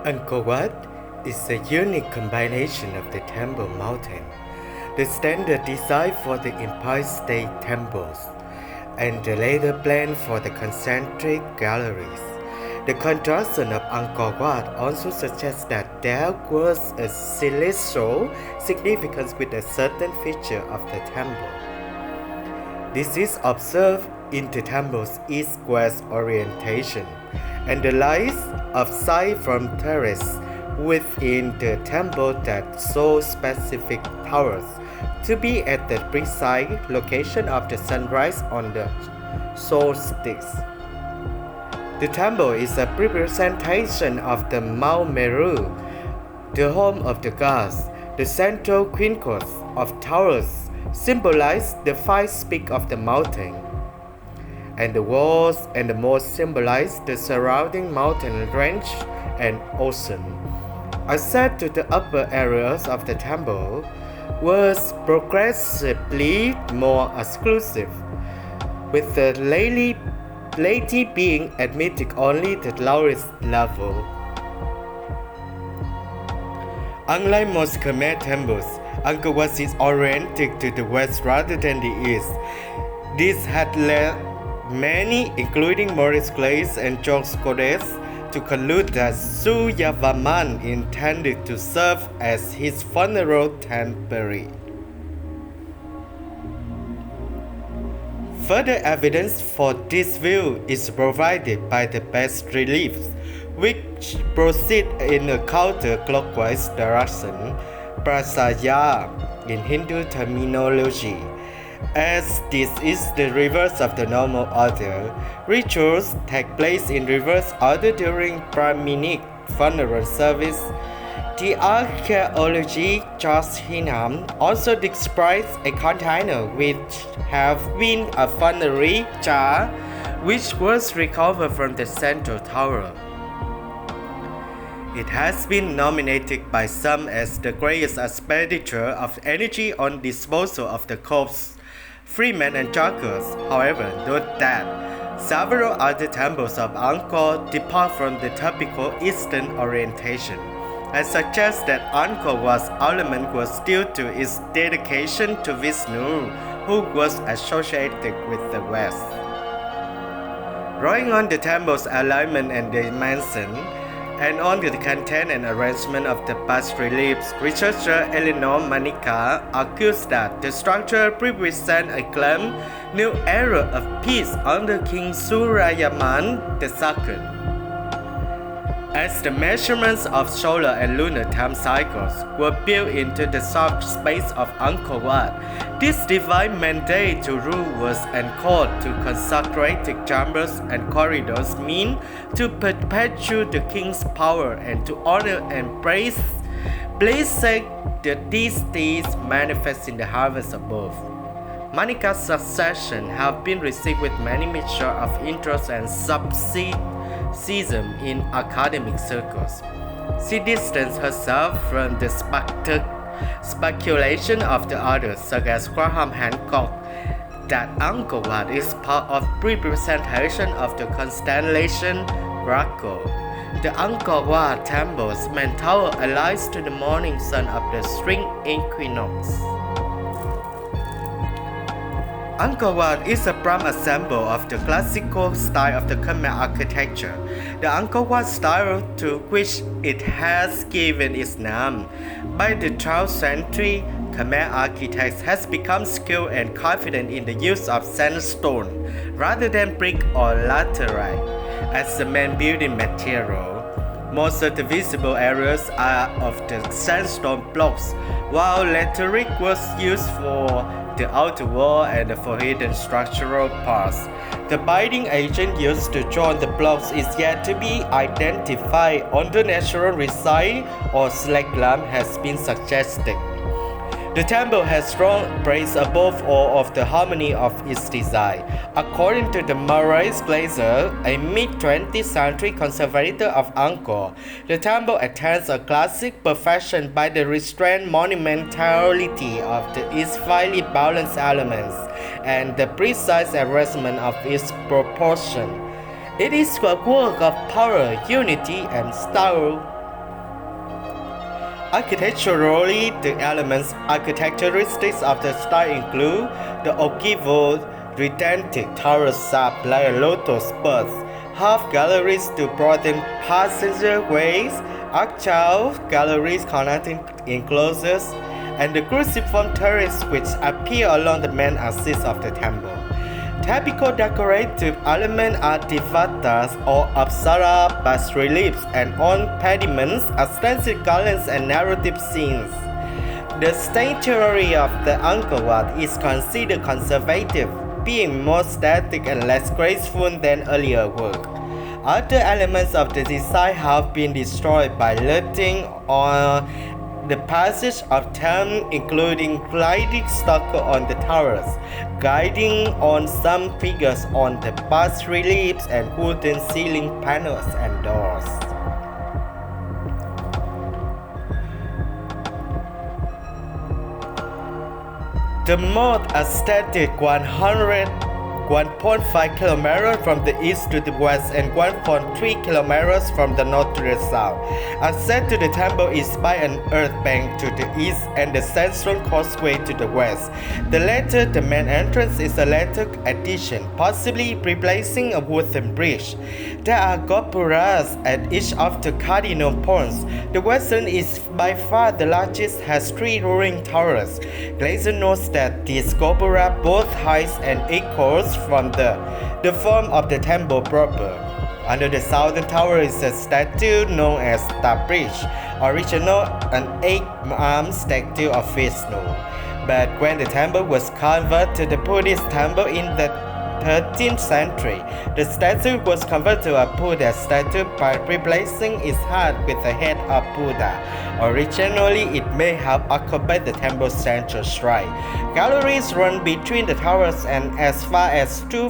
Angkor Wat is a unique combination of the Temple Mountain, the standard design for the Empire State Temples, and the later plan for the concentric galleries. The construction of Angkor Wat also suggests that there was a celestial significance with a certain feature of the temple. This is observed in the temple's east-west orientation and the lines of sight from terrace within the temple that show specific towers to be at the precise location of the sunrise on the solstice. The temple is a representation of the Mount Meru, the home of the gods. The central quinquos of towers symbolize the five peaks of the mountain, and the walls and the moat symbolize the surrounding mountain range and ocean. Access to the upper areas of the temple was progressively more exclusive, with the laity being admitted only to the lowest level. Unlike most Khmer temples, Angkor Wat is oriented to the west rather than the east. This had led many, including Maurice Glaze and John Scodes, to conclude that Suryavarman intended to serve as his funeral temple. Further evidence for this view is provided by the bas reliefs, which proceed in a counterclockwise direction, prasaya in Hindu terminology. As this is the reverse of the normal order, rituals take place in reverse order during Brahminic funeral service. The archaeology George Hinham also describes a container which have been a funerary jar which was recovered from the central tower. It has been nominated by some as the greatest expenditure of energy on disposal of the corpse. Freemen and joggers, however, note that several other temples of Angkor depart from the typical Eastern orientation, and suggest that Angkor Wat's element was due to its dedication to Vishnu, who was associated with the West. Drawing on the temple's alignment and dimension, and on the content and arrangement of the bas-reliefs, researcher Eleanor Manika argues that the structure represents a claimed new era of peace under King Suryavarman II. As the measurements of solar and lunar time cycles were built into the soft space of Angkor Wat, this divine mandate to rule was anchored to consecrated chambers and corridors meant to perpetuate the king's power and to honor and praise the deities manifest in the heavens above. Manika's succession have been received with many mixture of interest and skepticism in academic circles. She distanced herself from the speculation of the others, such as Graham Hancock, that Angkor Wat is part of representation of the constellation Draco. The Angkor Wat temple's main tower aligns to the morning sun of the spring equinox. Angkor Wat is a prime example of the classical style of the Khmer architecture. The Angkor Wat style to which it has given its name. By the 12th century, Khmer architects has become skilled and confident in the use of sandstone rather than brick or laterite as the main building material. Most of the visible areas are of the sandstone blocks, while laterite was used for the outer wall and for hidden structural parts. The binding agent used to join the blocks is yet to be identified, although natural resin or slag lamp has been suggested. The temple has strong praise above all of the harmony of its design. According to the Maurice Glazer, a mid-20th century conservator of Angkor, the temple attains a classic perfection by the restrained monumentality of its finely balanced elements and the precise arrangement of its proportion. It is a work of power, unity, and style Architecturally, the elements characteristics of the style include the ogival redentic towers shaped like lotus buds, half galleries to broaden passenger ways, archway galleries connecting enclosures, and the cruciform terrace which appear along the main axis of the temple. Typical decorative elements are devatas or Apsara bas-reliefs and on pediments, extensive garlands and narrative scenes. The statuary of the Angkor Wat is considered conservative, being more static and less graceful than earlier work. Other elements of the design have been destroyed by looting or the passage of time, including gliding stucco on the towers, guiding on some figures on the bas-reliefs and wooden ceiling panels and doors. The most aesthetic 1.5 km from the east to the west and 1.3 km from the north to the south. Access to the temple is by an earth bank to the east and the central causeway to the west. The latter, the main entrance, is a later addition, possibly replacing a wooden bridge. There are gopuras at each of the cardinal points. The western is by far the largest, has 3 rolling towers. Glazer notes that these gopura both heights and echoes from the form of the temple proper. Under the southern tower is a statue known as the bridge, original an 8-armed statue of Vishnu. But when the temple was converted to the Buddhist temple in the 13th century, the statue was converted to a Buddha statue by replacing its head with the head of Buddha. Originally, it may have occupied the temple's central shrine. Galleries run between the towers and as far as 2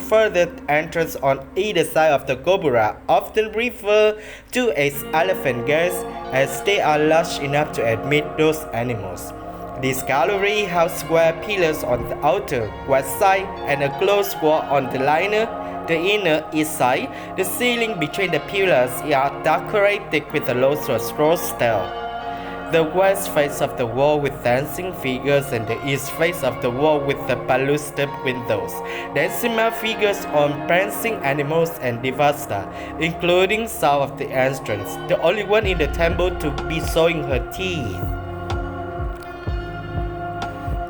further entrances on either side of the gopura, often referred to as elephant gates, as they are large enough to admit those animals. This gallery has square pillars on the outer west side and a closed wall on the inner east side. The ceiling between the pillars are decorated with a lotus rose style. The west face of the wall with dancing figures and the east face of the wall with the balustered windows. Decimal figures on prancing animals and devasta, including south of the entrance, the only one in the temple to be showing her teeth.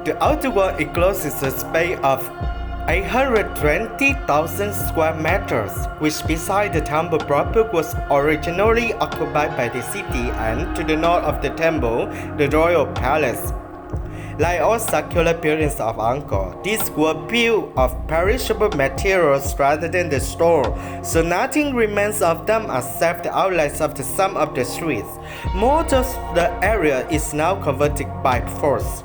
The outer wall encloses a space of 820,000 square meters, which beside the temple proper was originally occupied by the city, and to the north of the temple, the royal palace. Like all circular buildings of Angkor, these were built of perishable materials rather than the stone, so nothing remains of them except the outlines of some of the streets. Most of the area is now converted by force.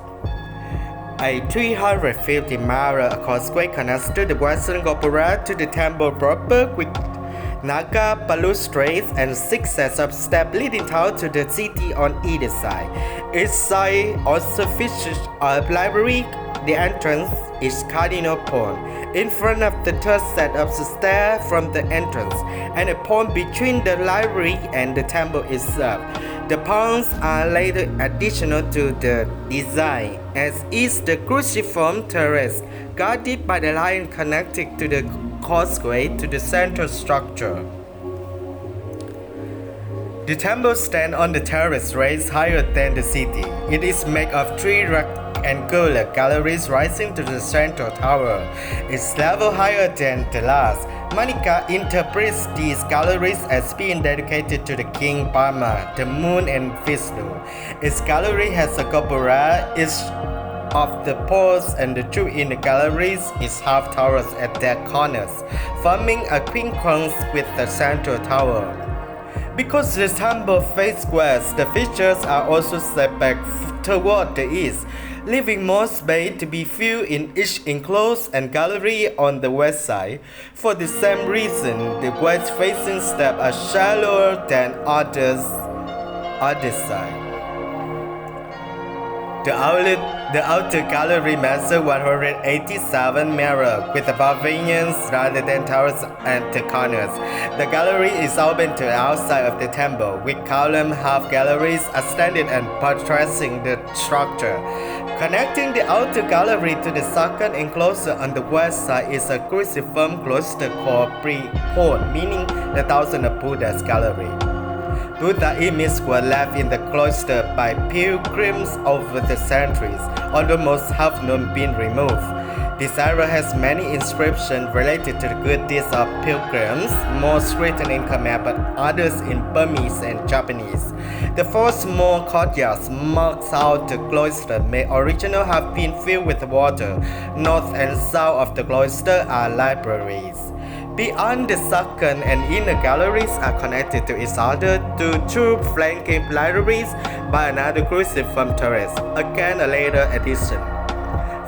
A 350-mile causeway connects to the western gopura to the temple proper with Naga balustrades and 6 sets of steps leading down to the city on either side. Each side also features a library. The entrance is cardinal point in front of the third set of stairs from the entrance, and a point between the library and the temple itself. The ponds are later additional to the design, as is the cruciform terrace, guarded by the lion connected to the causeway to the central structure. The temple stands on the terrace raised higher than the city. It is made of 3 rectangular galleries rising to the central tower. Its level higher than the last. Manika interprets these galleries as being dedicated to the king Brahma, the moon, and Vishnu. Its gallery has a gopura. Each of the poles and the 2 inner galleries is half towers at their corners, forming a quincunx with the central tower. Because the temple faces west, the features are also set back toward the east, leaving more space to be filled in each enclosed and gallery on the west side. For the same reason, the west-facing steps are shallower than other side. The outer gallery measures 187 mirrors with the pavilions rather than towers and the corners. The gallery is open to the outside of the temple, with column half galleries extended and buttressing the structure. Connecting the outer gallery to the second enclosure on the west side is a cruciform cloister called Pre-Port, meaning the Thousand of Buddhas gallery. Buddha images were left in the cloister by pilgrims over the centuries, although most have not been removed. This area has many inscriptions related to the good deeds of pilgrims, most written in Khmer but others in Burmese and Japanese. The four small courtyards marks out the cloister may originally have been filled with water. North and south of the cloister are libraries. Beyond the second and inner galleries are connected to each other to two flanking libraries by another cruciform terrace, again a later addition.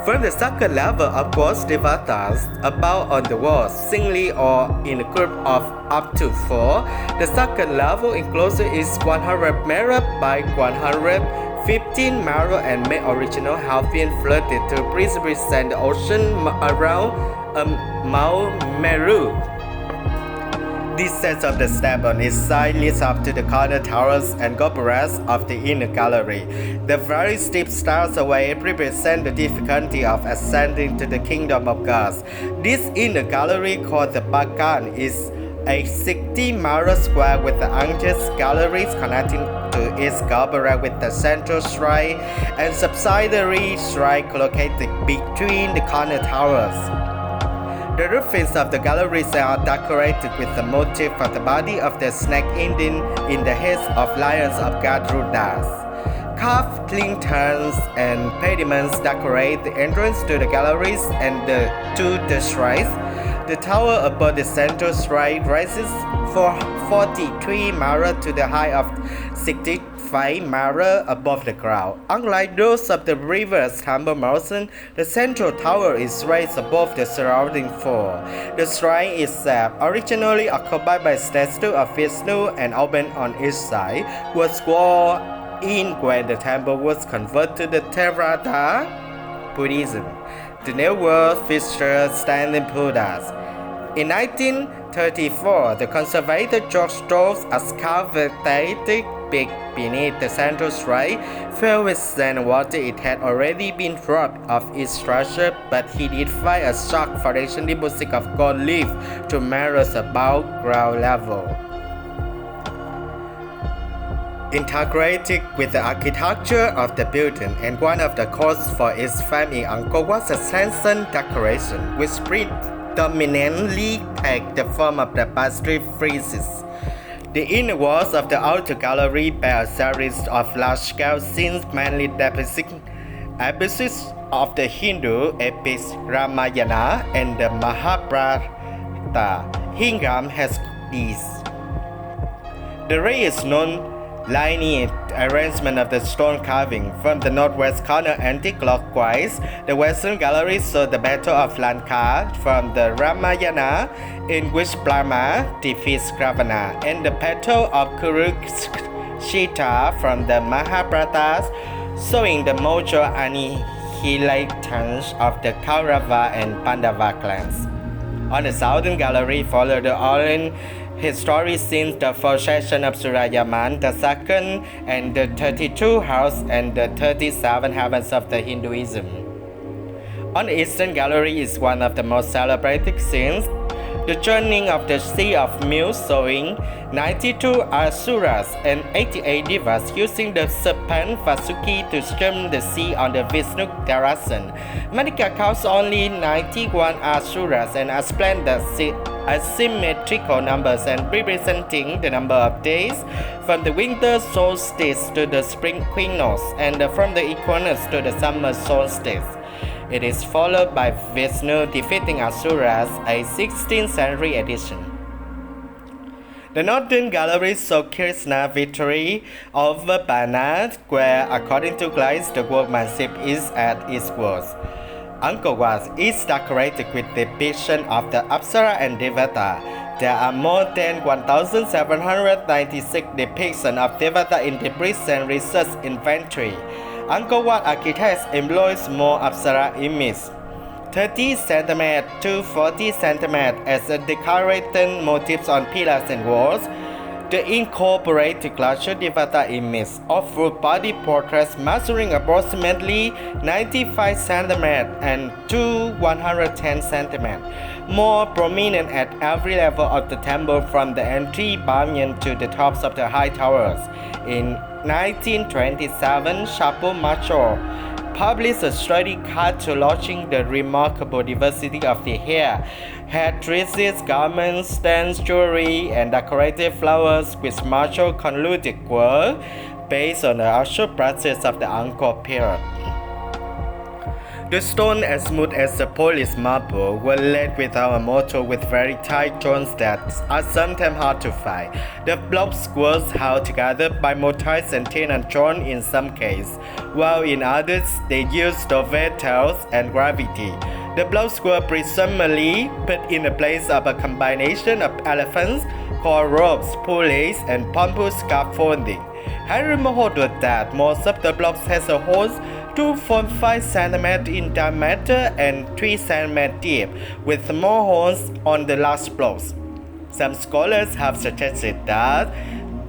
From the second level upwards, devatas about on the walls, singly or in a group of up to 4. The second level enclosure is 100 mirror by 115 mirror and may originally have been flooded to represent the ocean around Mount Meru. This set of the step on its side leads up to the corner towers and gopurats of the inner gallery. The very steep stairs away represent the difficulty of ascending to the kingdom of gods. This inner gallery, called the Bagan, is a 60-mirror square with the angel's galleries connecting to its gopurat with the central shrine and subsidiary shrine located between the corner towers. The roofings of the galleries are decorated with the motif of the body of the snake Indian in the heads of lions of Garudas. Carved linterns and pediments decorate the entrance to the galleries and to the shrines. The tower above the central shrine rises for 43 mirrors to the height of 65 mirrors above the ground. Unlike those of the reverse temple mountain, the central tower is raised above the surrounding four. The shrine itself, originally occupied by a statue of Vishnu and open on each side, was walled in when the temple was converted to the Theravada Buddhism. The new world featured standing Buddhas. In 1934, the conservator George Strauss excavated beneath the central shrine, filled with sand water. It had already been robbed of its structure, but he did find a sharp foundation deposit of gold leaf to mirrors above ground level. Integrated with the architecture of the building and one of the causes for its fame in Angkor Wat was a Sanson decoration, which predominantly take the form of the bas-relief friezes. The inner walls of the outer gallery bear a series of large-scale scenes mainly depicting episodes of the Hindu epics Ramayana and the Mahabharata. Hingham has these. The rest is known linear arrangement of the stone carving. From the northwest corner anti-clockwise, the western gallery shows the Battle of Lanka from the Ramayana, in which Brahma defeats Ravana, and the Battle of Kurukshetra from the Mahabharata, showing the mutual annihilation of the Kaurava and Pandava clans. On the southern gallery follow the Orient history scenes, the procession of Surayaman II and the 32 houses and the 37 heavens of the Hinduism. On the eastern gallery is one of the most celebrated scenes, the journeying of the Sea of Milk, showing 92 Asuras and 88 Devas using the serpent Vasuki to stem the sea on the Vishnu Darasan. Medical counts only 91 Asuras and explain the asymmetrical numbers and representing the number of days from the winter solstice to the spring equinox and from the equinox to the summer solstice. It is followed by Vishnu defeating Asuras, a 16th century edition. The northern gallery shows Krishna's victory over Banath, where, according to Glaze, the workmanship is at its worst. Angkor Wat is decorated with depictions of the Apsara and Devata. There are more than 1,796 depictions of Devata in the recent research inventory. Angkor Wat architects employs more Apsara images, 30 cm to 40 cm as a decorated motifs on pillars and walls. The incorporated larger Devata image of full body portraits measuring approximately 95 cm and to 110 cm, more prominent at every level of the temple from the entry pavilion to the tops of the high towers. In 1927, Chapo Macho published a study cataloging the remarkable diversity of the hair, headdresses, garments, stands, jewelry, and decorative flowers which Marshall concluded were based on the actual practice of the Angkor period. The stone, as smooth as a polished marble, were laid without a mortar with very tight joints that are sometimes hard to find. The blocks were held together by mortise and tin and joined in some cases, while in others they used dovetails and gravity. The blocks were presumably put in the place of a combination of elephants, cord ropes, pulleys, and bamboo scaffolding. Henry reported that most of the blocks has a hole 2.5 cm in diameter and 3 cm deep, with more holes on the last blocks. Some scholars have suggested that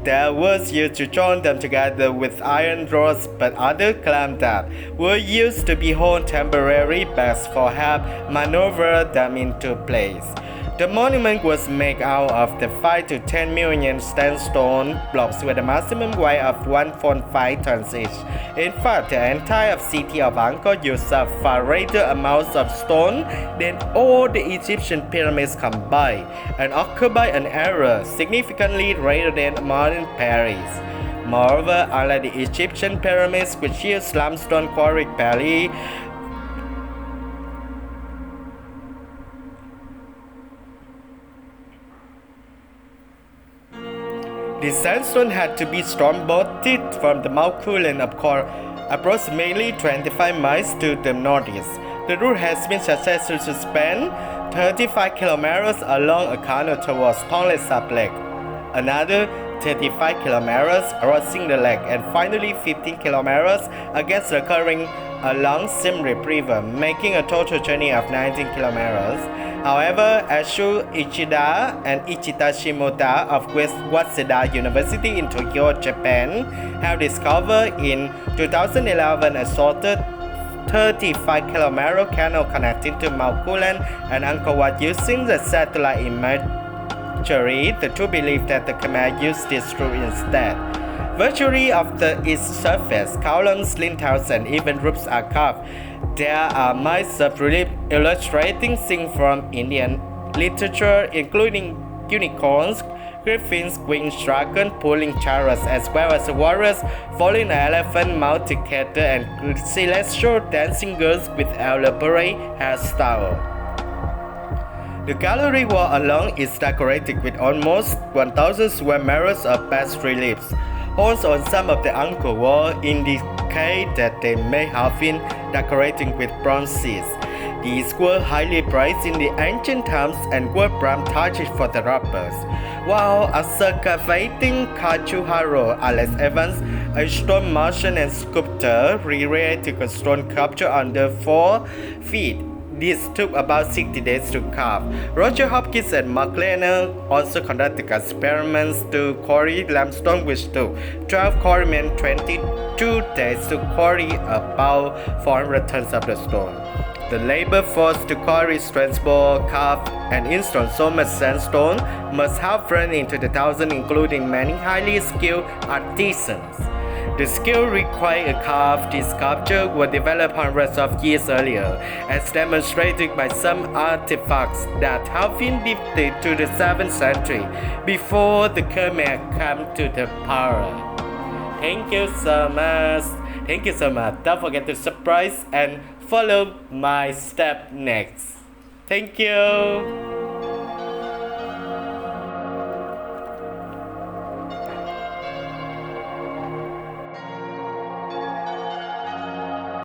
they was used to join them together with iron rods, but others claim that were used to be hold temporary bags for help maneuver them into place. The monument was made out of the 5 to 10 million sandstone blocks with a maximum weight of 1.5 tons each. In fact, the entire city of Angkor used a far greater amounts of stone than all the Egyptian pyramids combined, and occupied an area significantly greater than modern Paris. Moreover, unlike the Egyptian pyramids which used limestone quarried barely, the sandstone had to be storm-boated from the Mount Kulin approximately 25 miles to the northeast. The route has been successful to span 35 kilometers along a canal towards Tonle Sap Lake, another 35 kilometers crossing the lake, and finally 15 kilometers against the current along Siem Reap River, making a total journey of 19 kilometers. However, Ashu Ichida and Ichita Shimota of Waseda University in Tokyo, Japan, have discovered in 2011 a sorted 35-kilometer canal connecting to Mount Kulin and Angkor Wat using the satellite imagery. The two believe that the Khmer used this route instead. Virtually of its surface, columns, lintels, and even roofs are carved. There are miles of relief illustrating scenes from Indian literature, including unicorns, griffins, queens, dragons, pulling chariots, as well as warriors following an elephant mounted cattle and celestial dancing girls with elaborate hairstyle. The gallery wall along is decorated with almost 1,000 square meters of bas reliefs. Holes on some of the Angkor wall indicate that they may have been decorated with bronzes. These were highly prized in the ancient times and were prime targets for the robbers. While excavating Kachuharo Alex Evans, a stone merchant and sculptor, recreated a stone sculpture under 4 feet. This took about 60 days to carve. Roger Hopkins and Mark Lehner also conducted experiments to quarry limestone, which took 12 quarrymen 22 days to quarry about 400 tons of the stone. The labor force to quarry, transport, carve, and install so much sandstone must have run into the thousands, including many highly skilled artisans. The skill required to carve this sculpture was developed hundreds of years earlier, as demonstrated by some artifacts that have been dated to the 7th century, before the Khmer came to the power. Thank you so much. Thank you so much. Don't forget to subscribe and follow my step next. Thank you.